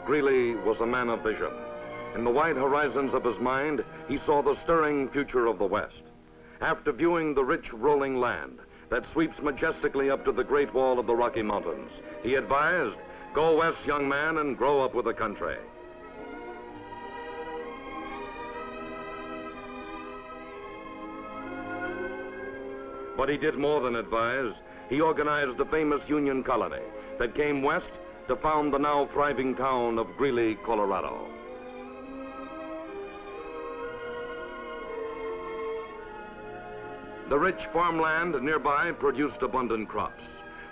Greeley was a man of vision. In the wide horizons of his mind, he saw the stirring future of the West. After viewing the rich rolling land that sweeps majestically up to the Great Wall of the Rocky Mountains, he advised, "Go west, young man, and grow up with the country." But he did more than advise. He organized the famous Union colony that came west to found the now thriving town of Greeley, Colorado. The rich farmland nearby produced abundant crops.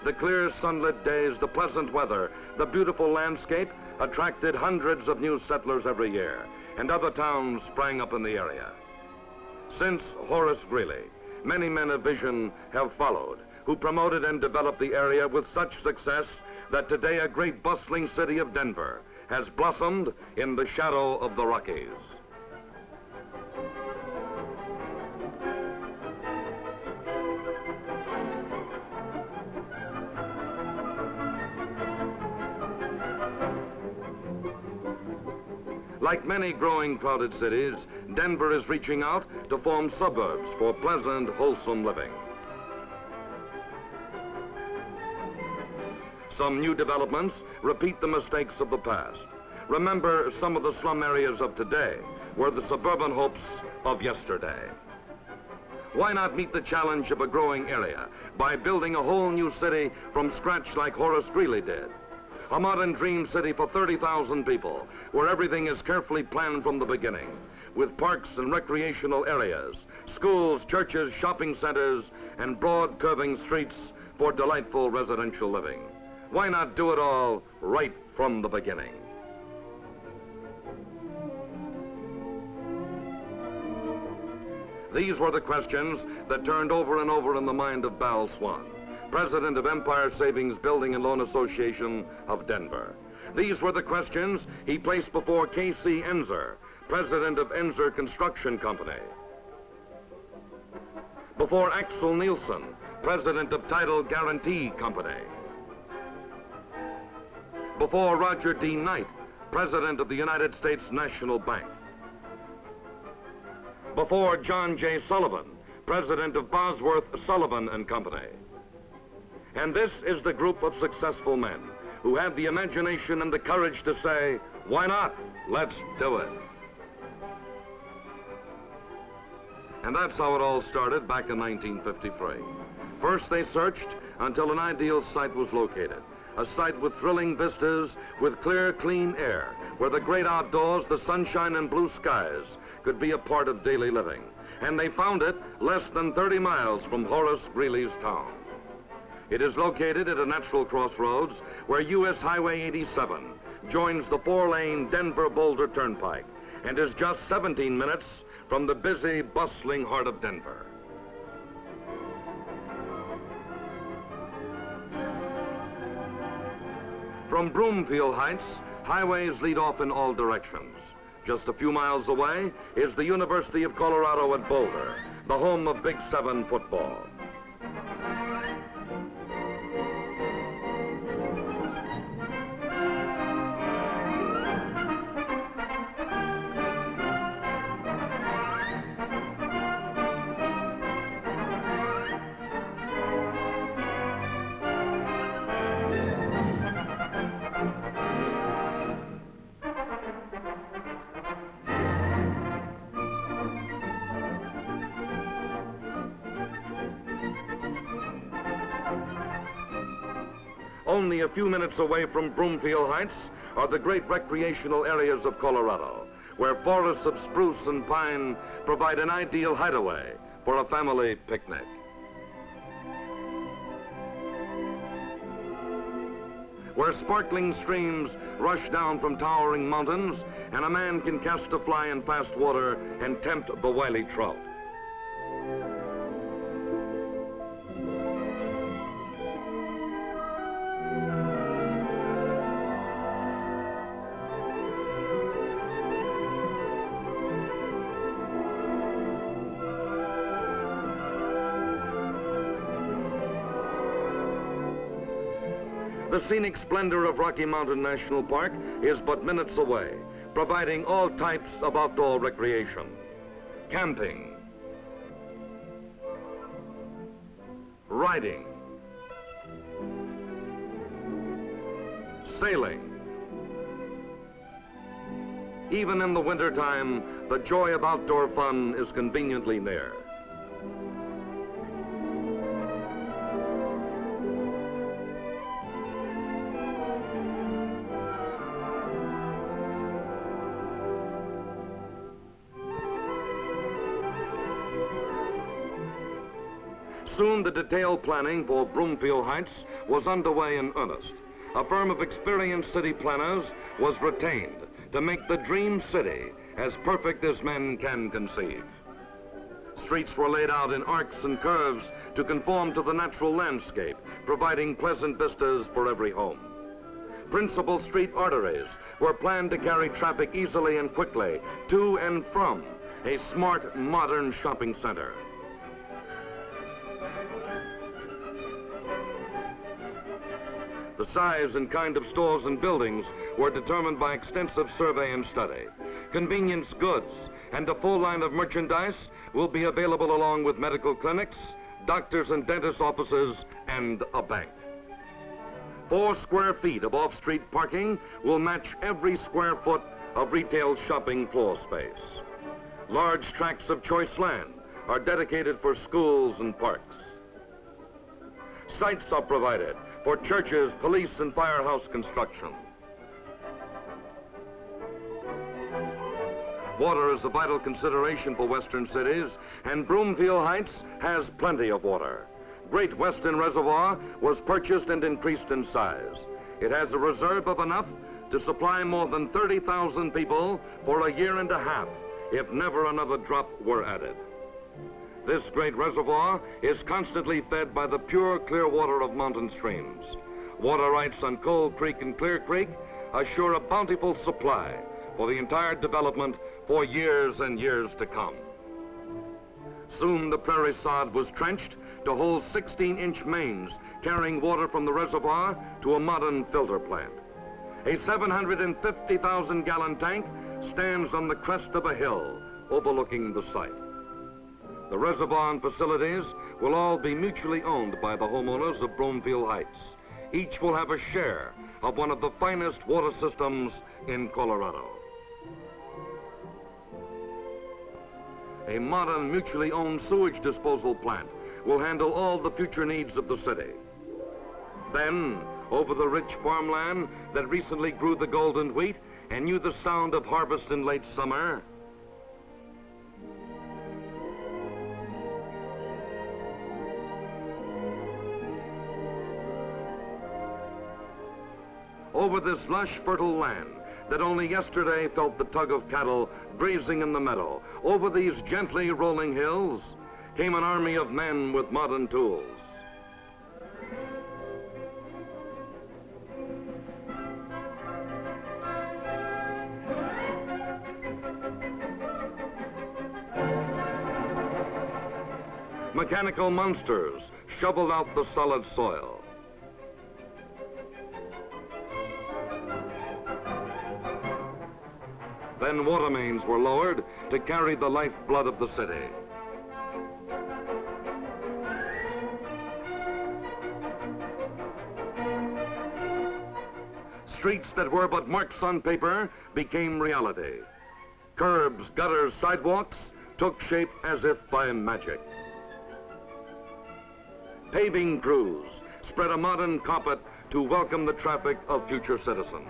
The clear sunlit days, the pleasant weather, the beautiful landscape attracted hundreds of new settlers every year, and other towns sprang up in the area. Since Horus Greeley, many men of vision have followed, who promoted and developed the area with such success that today a great bustling city of Denver has blossomed in the shadow of the Rockies. Like many growing crowded cities, Denver is reaching out to form suburbs for pleasant, wholesome living. Some new developments repeat the mistakes of the past. Remember, some of the slum areas of today were the suburban hopes of yesterday. Why not meet the challenge of a growing area by building a whole new city from scratch like Horus Greeley did? A modern dream city for 30,000 people, where everything is carefully planned from the beginning, with parks and recreational areas, schools, churches, shopping centers, and broad curving streets for delightful residential living. Why not do it all right from the beginning? These were the questions that turned over and over in the mind of Bal Swan, president of Empire Savings Building and Loan Association of Denver. These were the questions he placed before K.C. Enzer, president of Enzer Construction Company, before Axel Nielsen, president of Title Guarantee Company, before Roger D. Knight, president of the United States National Bank, before John J. Sullivan, president of Bosworth, Sullivan and Company. And this is the group of successful men who had the imagination and the courage to say, "Why not? Let's do it." And that's how it all started back in 1953. First, they searched until an ideal site was located. A site with thrilling vistas, with clear, clean air, where the great outdoors, the sunshine and blue skies could be a part of daily living. And they found it less than 30 miles from Horus Greeley's town. It is located at a natural crossroads where U.S. Highway 87 joins the 4-lane Denver-Boulder Turnpike and is just 17 minutes from the busy, bustling heart of Denver. From Broomfield Heights, highways lead off in all directions. Just a few miles away is the University of Colorado at Boulder, the home of Big 7 football. Only a few minutes away from Broomfield Heights are the great recreational areas of Colorado, where forests of spruce and pine provide an ideal hideaway for a family picnic. Where sparkling streams rush down from towering mountains, and a man can cast a fly in fast water and tempt the wily trout. The scenic splendor of Rocky Mountain National Park is but minutes away, providing all types of outdoor recreation. Camping, riding, sailing. Even in the wintertime, the joy of outdoor fun is conveniently near. Soon the detailed planning for Broomfield Heights was underway in earnest. A firm of experienced city planners was retained to make the dream city as perfect as men can conceive. Streets were laid out in arcs and curves to conform to the natural landscape, providing pleasant vistas for every home. Principal street arteries were planned to carry traffic easily and quickly to and from a smart, modern shopping center. The size and kind of stores and buildings were determined by extensive survey and study. Convenience goods and a full line of merchandise will be available along with medical clinics, doctors and dentist offices, and a bank. 4 square feet of off-street parking will match every square foot of retail shopping floor space. Large tracts of choice land are dedicated for schools and parks. Sites are provided for churches, police, and firehouse construction. Water is a vital consideration for western cities, and Broomfield Heights has plenty of water. Great Western Reservoir was purchased and increased in size. It has a reserve of enough to supply more than 30,000 people for a year and a half, if never another drop were added. This great reservoir is constantly fed by the pure, clear water of mountain streams. Water rights on Cold Creek and Clear Creek assure a bountiful supply for the entire development for years and years to come. Soon the prairie sod was trenched to hold 16-inch mains carrying water from the reservoir to a modern filter plant. A 750,000-gallon tank stands on the crest of a hill overlooking the site. The reservoir and facilities will all be mutually owned by the homeowners of Broomfield Heights. Each will have a share of one of the finest water systems in Colorado. A modern mutually owned sewage disposal plant will handle all the future needs of the city. Then, over the rich farmland that recently grew the golden wheat and knew the sound of harvest in late summer, over this lush, fertile land that only yesterday felt the tug of cattle grazing in the meadow, over these gently rolling hills came an army of men with modern tools. Mechanical monsters shoveled out the solid soil. Then water mains were lowered to carry the lifeblood of the city. Streets that were but marks on paper became reality. Curbs, gutters, sidewalks took shape as if by magic. Paving crews spread a modern carpet to welcome the traffic of future citizens.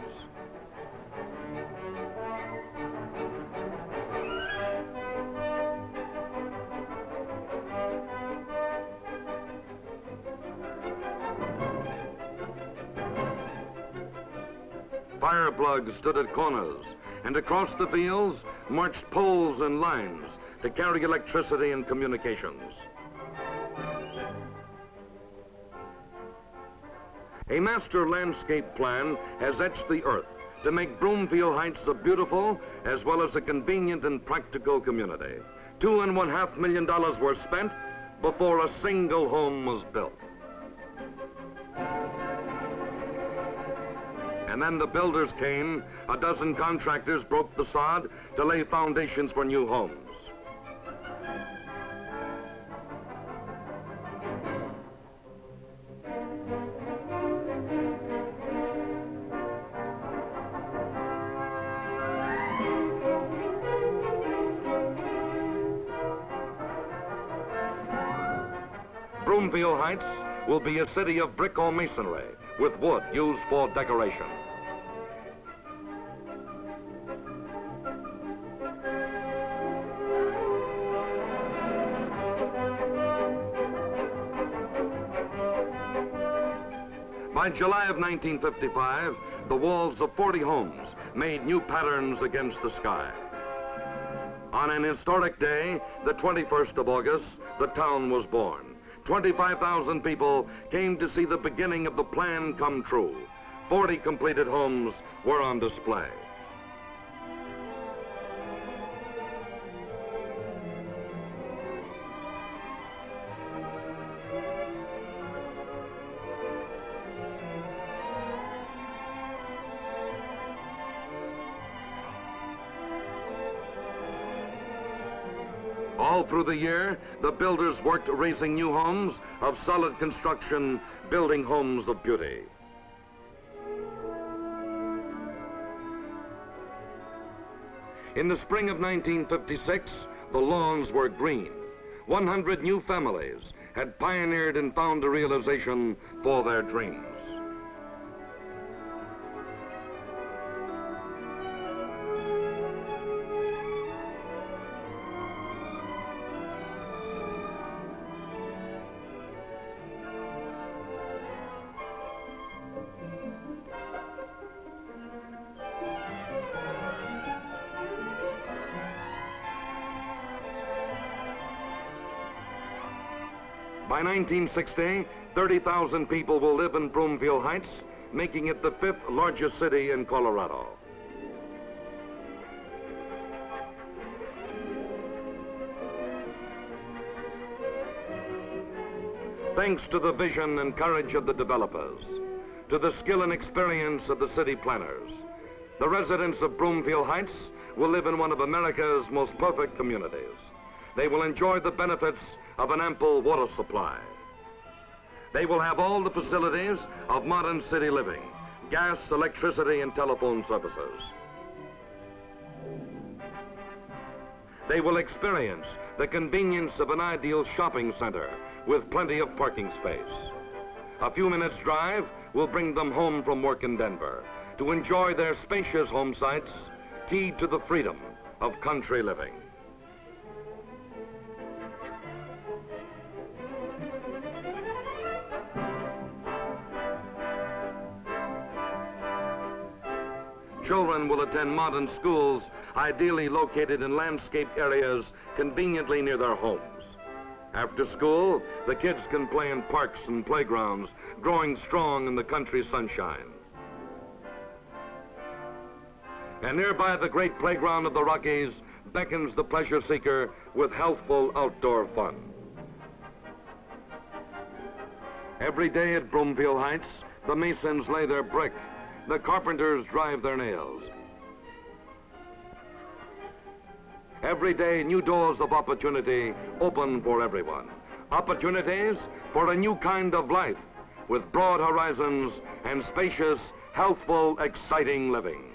Fire plugs stood at corners, and across the fields marched poles and lines to carry electricity and communications. A master landscape plan has etched the earth to make Broomfield Heights a beautiful as well as a convenient and practical community. $2.5 million were spent before a single home was built. And then the builders came. A dozen contractors broke the sod to lay foundations for new homes. Broomfield Heights will be a city of brick or masonry with wood used for decoration. By July of 1955, the walls of 40 homes made new patterns against the sky. On an historic day, the 21st of August, the town was born. 25,000 people came to see the beginning of the plan come true. 40 completed homes were on display. All through the year, the builders worked raising new homes of solid construction, building homes of beauty. In the spring of 1956, the lawns were green. 100 new families had pioneered and found a realization for their dreams. By 1960, 30,000 people will live in Broomfield Heights, making it the 5th largest city in Colorado. Thanks to the vision and courage of the developers, to the skill and experience of the city planners, the residents of Broomfield Heights will live in one of America's most perfect communities. They will enjoy the benefits of an ample water supply. They will have all the facilities of modern city living: gas, electricity, and telephone services. They will experience the convenience of an ideal shopping center with plenty of parking space. A few minutes' drive will bring them home from work in Denver to enjoy their spacious home sites, keyed to the freedom of country living. Children will attend modern schools, ideally located in landscaped areas conveniently near their homes. After school, the kids can play in parks and playgrounds, growing strong in the country sunshine. And nearby, the great playground of the Rockies beckons the pleasure seeker with healthful outdoor fun. Every day at Broomfield Heights, the masons lay their brick. The carpenters drive their nails. Every day, new doors of opportunity open for everyone. Opportunities for a new kind of life with broad horizons and spacious, healthful, exciting living.